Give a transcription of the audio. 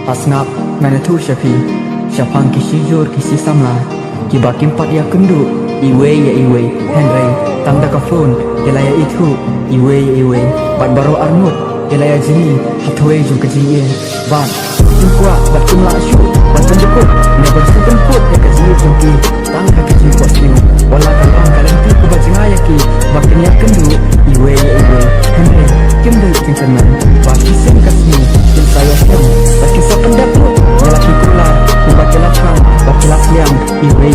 Asngap mana tu syafi Syapang kisi jur kisi samla Kiba kimpat ya kendu Iwe ya iwe Henry Tanda ka phone Yala ya itu Iwe ya iwe Bat baro armut Yala ya jini Hatwe jung kejie Ban Jungkwa bat kumla syuk Bat penjeput Never sukan put Ya kejie jungki Tangka kejie kuat siu Wala kalong kalanti ku bajeng ayaki Bakin ya kendu Iwe ya iwe Henry Kimdu cingsenan Baki sen kasmi Kim saya siang Baki sopan dapur Yala ki kular Ku baki lapang Baki lapiang Iwe